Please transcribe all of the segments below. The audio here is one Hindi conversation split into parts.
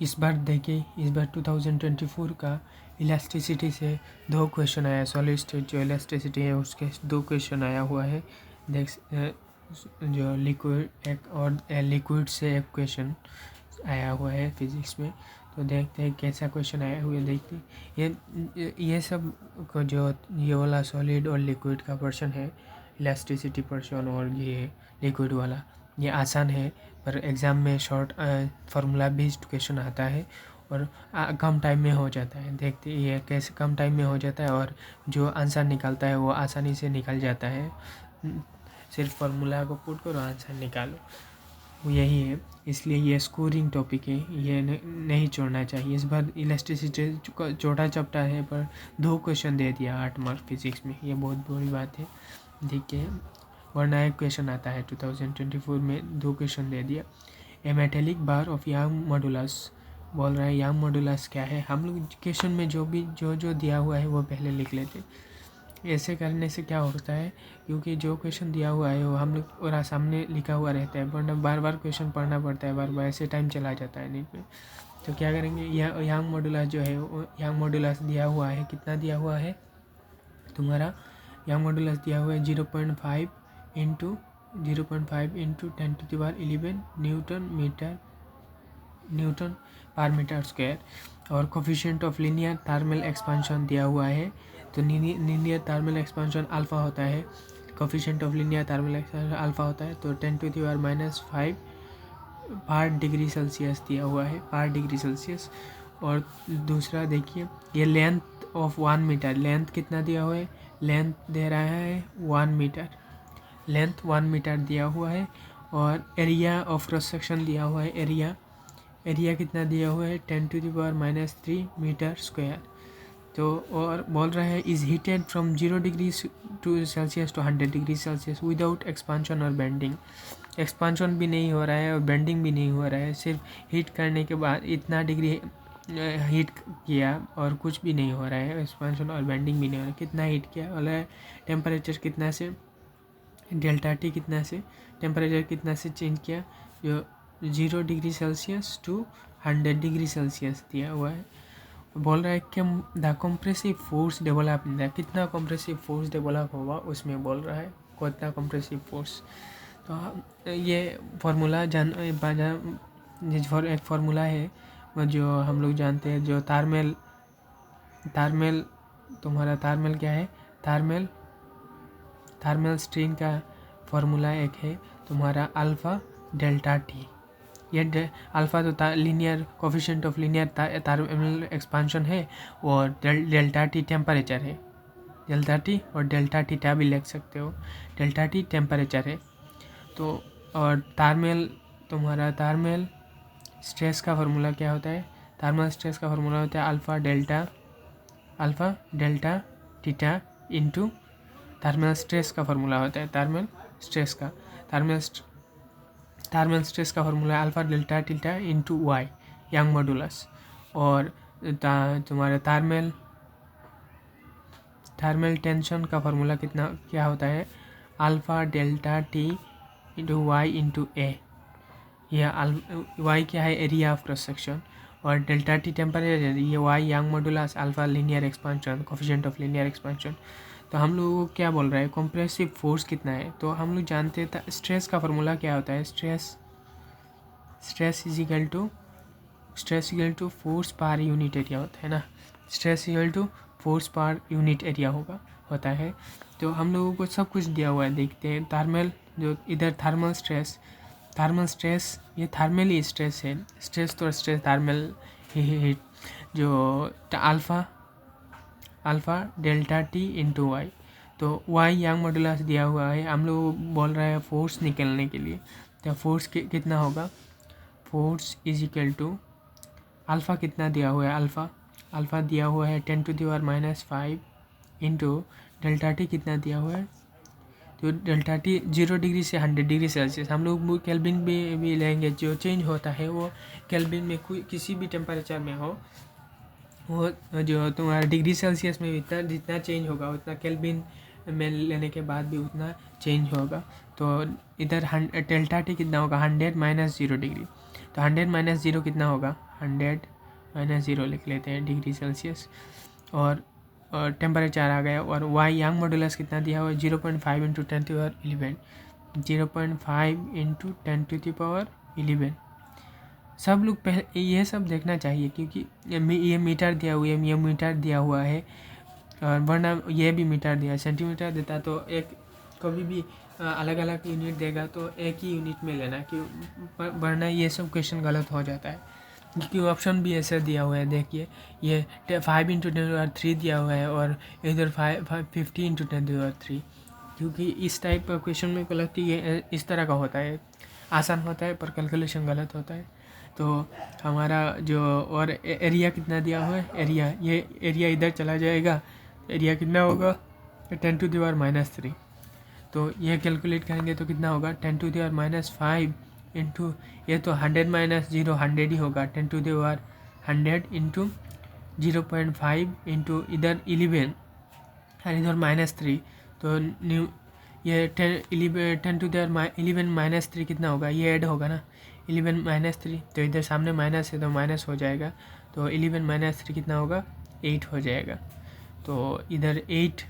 इस बार देखिए, इस बार 2024 का इलास्टिसिटी से 2 क्वेश्चन आया। सॉलिड स्टेट जो इलास्टिसिटी है उसके 2 क्वेश्चन आया हुआ है। देख जो लिक्विड एक और लिक्विड से एक क्वेश्चन आया हुआ है फिजिक्स में। तो देखते हैं कैसा क्वेश्चन आया हुआ है। देखते ये सब को जो ये वाला सॉलिड और लिक्विड का पोर्शन है, इलास्टिसिटी पोर्शन, और ये लिक्विड वाला, ये आसान है पर एग्ज़ाम में शॉर्ट फार्मूला बेस्ड क्वेश्चन आता है और कम टाइम में हो जाता है। देखते ये कैसे कम टाइम में हो जाता है और जो आंसर निकलता है वो आसानी से निकल जाता है। सिर्फ फार्मूला को पुट करो, आंसर निकालो, यही है। इसलिए ये स्कोरिंग टॉपिक है, ये नहीं छोड़ना चाहिए। इस बार इलास्टिसिटी छोटा चैप्टर है पर 2 क्वेश्चन दे दिया 8 मार्क फिजिक्स में, ये बहुत बड़ी बात है। देखिए, वरना एक क्वेश्चन आता है 2024 में 2 क्वेश्चन दे दिया। A metallic bar of Young modulus, बोल रहा है यंग मॉडुलस क्या है। हम लोग क्वेश्चन में जो दिया हुआ है वो पहले लिख लेते। ऐसे करने से क्या होता है, क्योंकि जो क्वेश्चन दिया हुआ है वो हम लोग और सामने लिखा हुआ रहता है, वरना बार बार क्वेश्चन पढ़ना पड़ता है, बार बार ऐसे टाइम चला जाता है नीट में। तो क्या करेंगे, यंग मॉडुलस जो है वो यंग मॉडुलस दिया हुआ है, कितना दिया हुआ है तुम्हारा, यंग मॉडुलस दिया हुआ है 0.5 इंटू 10⁻11 न्यूटन पर मीटर स्क्वायर। और coefficient of linear thermal expansion दिया हुआ है। तो लीनियर थर्मल एक्सपेंशन अल्फा होता है, coefficient of linear thermal expansion alpha होता है। तो 10⁻⁻5 पर डिग्री सेल्सियस दिया हुआ है, पर डिग्री सेल्सियस। और दूसरा देखिए, ये लेंथ ऑफ 1 मीटर, लेंथ कितना दिया हुआ है, लेंथ दे रहा है 1 मीटर, लेंथ 1 मीटर दिया हुआ है। और एरिया ऑफ क्रॉस सेक्शन दिया हुआ है, एरिया कितना दिया हुआ है 10⁻³ मीटर स्क्वायर। तो और बोल रहा है is heated from 0 degree Celsius to 100 degree Celsius without expansion और बेंडिंग। एक्सपांशन भी नहीं हो रहा है और बेंडिंग भी नहीं हो रहा है, सिर्फ हीट करने के बाद इतना डिग्री हीट किया और कुछ भी नहीं हो रहा है, एक्सपांशन और बेंडिंग भी नहीं हो रहा है। कितना हीट किया बोला है, टेम्परेचर कितना से, डेल्टा टी कितना से, टेम्परेचर कितना से चेंज किया, जो 0 degree Celsius to 100 degree Celsius दिया हुआ है। बोल रहा है कि द कंप्रेसिव फोर्स डेवलप, कितना कंप्रेसिव फोर्स डेवलप होगा उसमें बोल रहा है, कितना कंप्रेसिव फोर्स। तो ये फार्मूला एक फार्मूला है जो हम लोग जानते हैं, जो थर्मल तुम्हारा थर्मल क्या है, थर्मल स्ट्रेन का फार्मूला एक है तुम्हारा अल्फ़ा डेल्टा टी। ये अल्फ़ा तो linear coefficient of linear thermal expansion है और डेल्टा टी टेम्परेचर है, डेल्टा टी और डेल्टा टीटा भी लिख सकते हो, डेल्टा टी टेम्परेचर है। तो और तुम्हारा थर्मल स्ट्रेस का फार्मूला क्या होता है, थर्मल स्ट्रेस का फार्मूला होता है alpha delta theta into thermal stress का फार्मूला होता है, थर्मल स्ट्रेस का formula alpha delta theta into Y Young modulus. और तुम्हारे थर्मल टेंशन का फार्मूला क्या होता है, alpha delta T into Y into A. यह वाई क्या है, एरिया ऑफ क्रॉस सेक्शन, और डेल्टा टी टेम्परेचर, ये Y Young modulus, alpha linear expansion, coefficient of linear expansion. तो हम लोग को क्या बोल रहा है, कंप्रेसिव फोर्स कितना है। तो हम लोग जानते हैं स्ट्रेस का फार्मूला क्या होता है, stress is equal to force per unit area होता है ना, stress equal to force per unit area होता है। तो हम लोगों को सब कुछ दिया हुआ है। देखते हैं थर्मल, जो इधर थर्मल स्ट्रेस, ये थर्मल ही स्ट्रेस है, स्ट्रेस थर्मल हीट, जो alpha delta T into Y. तो वाई यंग मॉडुलस दिया हुआ है, हम लोग बोल रहे हैं फोर्स निकलने के लिए। तो फोर्स कितना होगा, force is equal to alpha कितना दिया हुआ है, अल्फ़ा दिया हुआ है 10⁻⁵ इंटू डेल्टा टी कितना दिया हुआ है, तो डेल्टा टी 0 डिग्री से 100 डिग्री सेल्सियस। हम लोग केल्विन में भी लेंगे, जो चेंज होता है वो केल्विन में किसी भी टेम्परेचर में हो, वो जो तुम्हारा डिग्री सेल्सियस में जितना चेंज होगा उतना केल्विन में लेने के बाद भी उतना चेंज होगा। तो इधर डेल्टा टी कितना होगा, 100 - 0 डिग्री। तो 100 माइनस 0 कितना होगा, 100 माइनस 0 लिख लेते हैं डिग्री सेल्सियस। और टेम्परेचर आ गया। और वाई यंग मॉडुलस कितना दिया हुआ है, 0.5 into 10 to power 11, 0.5 into 10 to the power 11। सब लोग पहले ये सब देखना चाहिए, क्योंकि ये मीटर दिया हुआ है, ये मीटर दिया हुआ है, और वरना ये भी मीटर दिया है। सेंटीमीटर देता तो एक कभी भी अलग अलग यूनिट देगा तो एक ही यूनिट में लेना, क्यों, वरना ये सब क्वेश्चन गलत हो जाता है। क्योंकि ऑप्शन भी ऐसे दिया हुआ है, देखिए ये 5 इंटू 10⁻³ दिया हुआ है, और इधर 50 इंटू 10⁻³। क्योंकि इस टाइप का क्वेश्चन में गलत ये इस तरह का होता है, आसान होता है पर कैलकुलेशन गलत होता है। तो हमारा जो और एरिया कितना दिया हुआ है, एरिया, ये एरिया इधर चला जाएगा, एरिया कितना होगा 10⁻³ तो ये कैलकुलेट करेंगे तो कितना होगा 10⁻⁵ इंटू, ये तो 100 माइनस 0 100 ही होगा, 10⁻100 इंटू 0.5 इंटू इधर 11 और इधर -3, तो न्यू ये 10⁻11 -3 कितना होगा, ये ऐड होगा ना, 11 -3, तो इधर सामने माइनस है तो माइनस हो जाएगा, तो 11 -3 कितना होगा 8 हो जाएगा। तो इधर 8,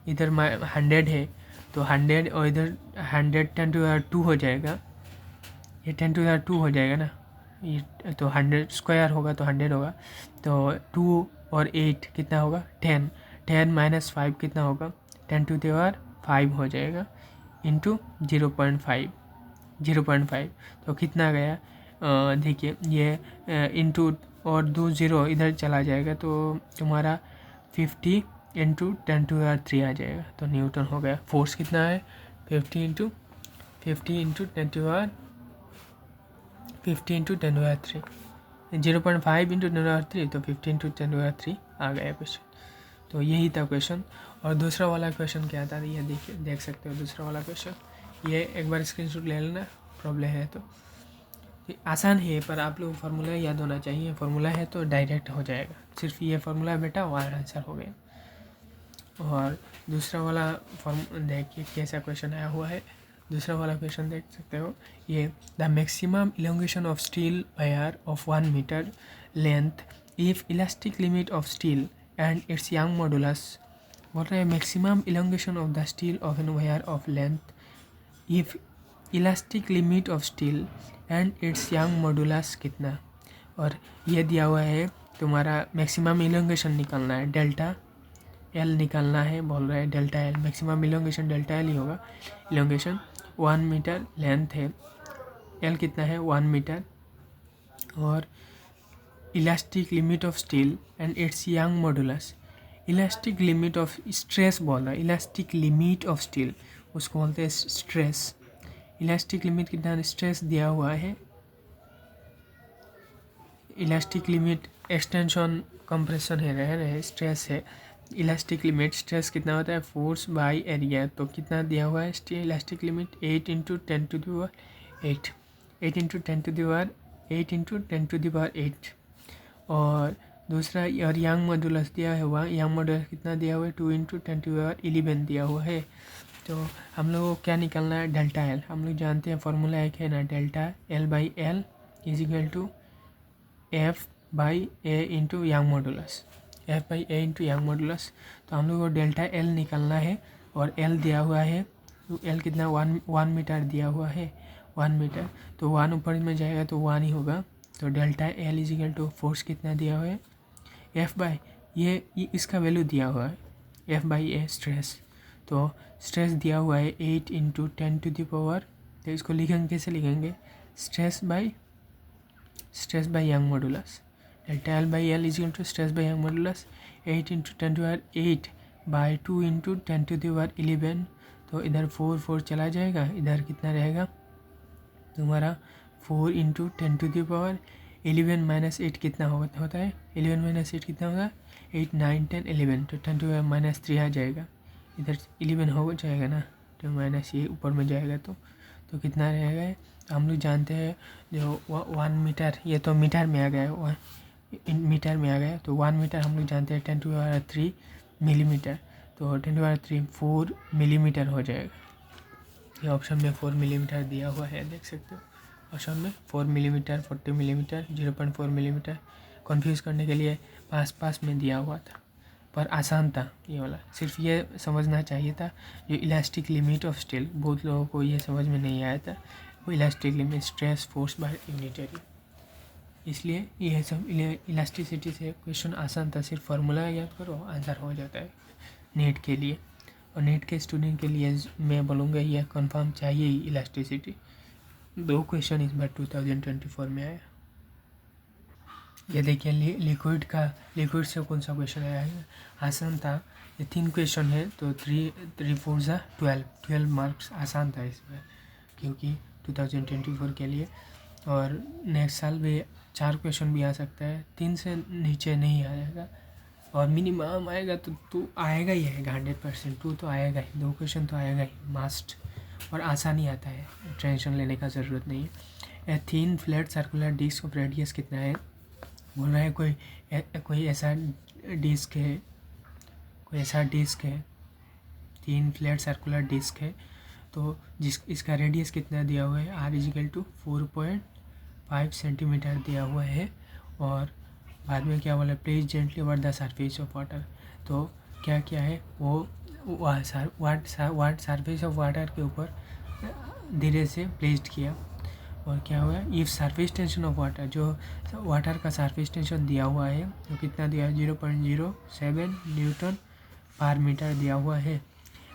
इधर 100 है तो 100, और इधर 100 10⁻² हो जाएगा, ये 10⁻² हो जाएगा ना, ये तो 100 स्क्वायर होगा तो 100 होगा, तो 2 और 8 कितना होगा 10, 10 माइनस 5 कितना होगा 10⁻5 हो जाएगा, इंटू 0.5, तो कितना गया, देखिए ये इंटू और 2 0 इधर चला जाएगा, तो तुम्हारा 50 इंटू 10⁻³ आ जाएगा, तो न्यूटन हो गया। फोर्स कितना है 50 इंटू 10⁻³ 0.5 इंटू 10⁻³ तो 50 इंटू 10⁻³ आ गया क्वेश्चन। तो यही था क्वेश्चन। और दूसरा वाला क्वेश्चन क्या था, ये देखिए, देख सकते हो दूसरा वाला क्वेश्चन, ये एक बार स्क्रीनशॉट ले लेना, प्रॉब्लम है तो ये आसान है, पर आप लोग फार्मूला याद होना चाहिए, फार्मूला है तो डायरेक्ट हो जाएगा, सिर्फ ये फार्मूला बेटा और आंसर हो गया। और दूसरा वाला देखिए कैसा क्वेश्चन आया हुआ है, दूसरा वाला क्वेश्चन देख सकते हो, ये द maximum elongation of steel wire of 1 metre length if elastic limit of steel and its Young modulus. बोल रहे हैं maximum elongation of the steel of an wire of length if elastic limit of steel and its Young modulus कितना। और ये दिया हुआ है तुम्हारा मैक्सिमम इलोंगेशन निकालना है, डेल्टा एल निकालना है, बोल रहा है delta L, maximum elongation delta L ही होगा। इलोंगेशन 1 मीटर लेंथ है, एल कितना है 1 मीटर, और elastic limit of steel and its Young modulus. Elastic limit of stress बोल रहा है, इलास्टिक लिमिट ऑफ स्टील उसको बोलते हैं स्ट्रेस। इलास्टिक लिमिट कितना स्ट्रेस दिया हुआ है, इलास्टिक लिमिट एक्सटेंशन कंप्रेशन है, रहे स्ट्रेस है। इलास्टिक लिमिट स्ट्रेस कितना होता है फोर्स बाय एरिया, तो कितना दिया हुआ है elastic limit 8 into 10 to the power 8, 8 into 10 to the power 8 into 10 to the power 8। और दूसरा और यंग मॉडुलस दिया हुआ, यंग मॉडुलस कितना दिया हुआ है 2 इंटू 10 टू द पावर 11 दिया हुआ है। तो हम लोग को क्या निकालना है डेल्टा एल, हम लोग जानते हैं फॉर्मूला एक है ना, delta L by L is equal to F by A into Young modulus, F by A into Young modulus. तो हम लोग को डेल्टा एल निकालना है, और एल दिया हुआ है, तो एल कितना 1 मीटर दिया हुआ है, 1 मीटर, तो 1 ऊपर में जाएगा तो 1 ही होगा। तो delta L is equal to force कितना दिया हुआ है एफ बाई ये इसका वैल्यू दिया हुआ है एफ बाई ए स्ट्रेस, तो स्ट्रेस दिया हुआ है 8 इंटू 10 टू द पावर, तो इसको लिखेंगे कैसे लिखेंगे stress by Young modulus, delta L by L is equal to stress by Young modulus 8 into 10 to power 8 by 2 into 10 to the power 11। तो इधर 4 चला जाएगा, इधर कितना रहेगा तुम्हारा 4 into 10 to the power 11 minus 8 कितना होता है 11 माइनस 8 कितना होगा 8 9 10 11, तो 10 टू -3 आ जाएगा, इधर 11 हो जाएगा ना, तो माइनस ये ऊपर में जाएगा तो कितना रहेगा। तो हम लोग जानते हैं जो 1 मीटर, ये तो मीटर में आ गया, मीटर में आ गया, तो 1 मीटर हम लोग जानते हैं 10 टू पावर 3 मिलीमीटर, तो 10 टू पावर 3 4 मिलीमीटर हो जाएगा। ये ऑप्शन में 4 मिलीमीटर दिया हुआ है, देख सकते हो ऑप्शन में 4 मिलीमीटर, 40 मिलीमीटर, 0.4 मिलीमीटर। कन्फ्यूज़ करने के लिए पास पास में दिया हुआ था, पर आसान था ये वाला। सिर्फ ये समझना चाहिए था जो इलास्टिक लिमिट ऑफ स्टील, बहुत लोगों को ये समझ में नहीं आया था। वो elastic limit stress force by unit area, इसलिए ये सब इलास्टिसिटी से क्वेश्चन आसान था। सिर्फ फार्मूला याद करो, आंसर हो जाता है नीट के लिए। और नीट के स्टूडेंट के लिए मैं बोलूँगा ये कंफर्म चाहिए ही इलास्टिसिटी। 2 क्वेश्चन इस बार 2024 में आया। ये देखिए लिक्विड से कौन सा क्वेश्चन आया है, आसान था। ये 3 क्वेश्चन है तो 3 4 जा 12 मार्क्स, आसान था इसमें क्योंकि 2024 के लिए। और नेक्स्ट साल भी 4 क्वेश्चन भी आ सकता है, 3 से नीचे नहीं आएगा। और मिनिमम आएगा तो आएगा ही आएगा 100%, 2 तो आएगा ही, 2 क्वेश्चन तो आएगा ही मस्ट। और आसानी आता है, टेंशन लेने का ज़रूरत नहीं है। Thin flat circular disc of radius कितना है, बोल रहा है कोई ऐसा डिस्क है, 3 फ्लैट सर्कुलर डिस्क है, तो इसका रेडियस कितना दिया हुआ है, r = 4.5 सेंटीमीटर दिया हुआ है। और बाद में क्या बोला, place gently over the surface of water. तो क्या क्या है वो सरफेस ऑफ वाटर के ऊपर धीरे से प्लेस्ड किया। और क्या हुआ, if surface tension of water, जो वाटर का सरफेस टेंशन दिया हुआ है तो कितना दिया है, 0.07 न्यूटन पर मीटर दिया हुआ है।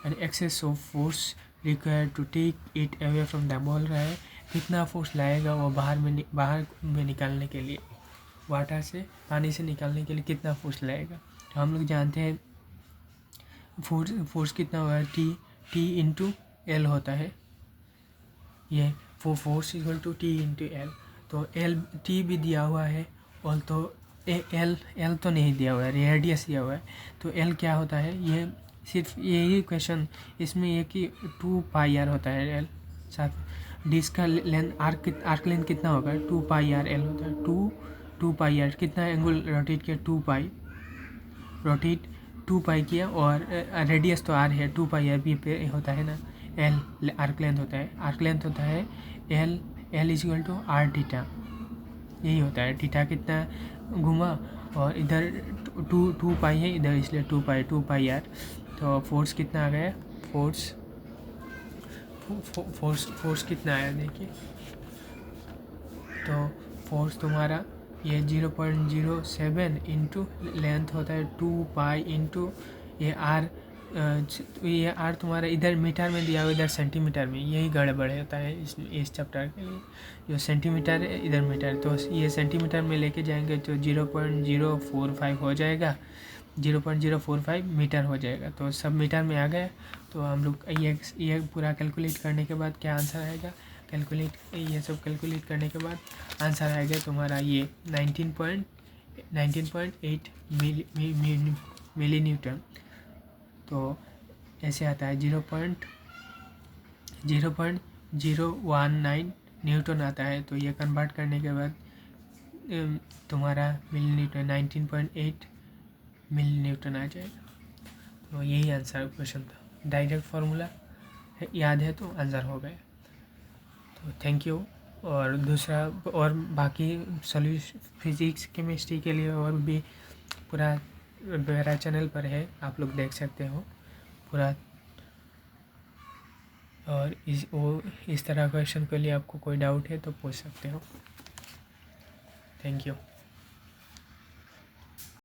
And excess of force required to take it away from the, बोल रहा है कितना फोर्स लाएगा वो बाहर में निकालने के लिए, वाटर से पानी से निकालने के लिए कितना फोर्स लगेगा। तो हम लोग जानते हैं फोर्स कितना होगा, टी इंटू एल होता है। ये फोर्स = टी इंटू एल। तो एल टी भी दिया हुआ है और तो एल तो नहीं दिया हुआ है, रेडियस दिया हुआ है। तो एल क्या होता है, ये सिर्फ यही क्वेश्चन इसमें ये कि 2πr होता है एल। साथ डिस्क का लेंथ आर्क लेंथ कितना होगा, 2πr एल होता है। 2πr कितना एंगल रोटेट किया, 2π किया। और रेडियस तो आर है, 2πr भी पे होता है ना, एल आर्क लेंथ होता है, एल = r थीटा, यही होता है। थीटा कितना घुमा और इधर 2π है इधर, इसलिए 2πr। तो फोर्स कितना आ गया, फोर्स कितना आया देखिए। तो फोर्स तुम्हारा ये 0.07 इंटू लेंथ होता है 2π इंटू ये आर तुम्हारा इधर मीटर में दिया हुआ, इधर सेंटीमीटर में, यही गड़बड़ होता है इस चैप्टर के लिए। जो सेंटीमीटर है इधर मीटर, तो ये सेंटीमीटर में लेके जाएंगे तो 0.045 हो जाएगा, 0.045 मीटर हो जाएगा। तो सब मीटर में आ गए। तो हम लोग ये पूरा कैलकुलेट करने के बाद क्या आंसर आएगा, ये सब कैलकुलेट करने के बाद आंसर आएगा तुम्हारा ये 19.8 मिली न्यूटन। तो ऐसे आता है 0.019 न्यूटन आता है। तो ये कन्वर्ट करने के बाद तुम्हारा मिली न्यूटन 19.8 मिली न्यूटन आ जाएगा। तो यही आंसर क्वेश्चन था, डायरेक्ट फार्मूला याद है तो आंसर हो गया। तो थैंक यू। और दूसरा और बाकी सॉल्यूशन फिजिक्स केमिस्ट्री के लिए और भी पूरा मेरा चैनल पर है, आप लोग देख सकते हो पूरा। और इस तरह क्वेश्चन के लिए आपको कोई डाउट है तो पूछ सकते हो। Thank you.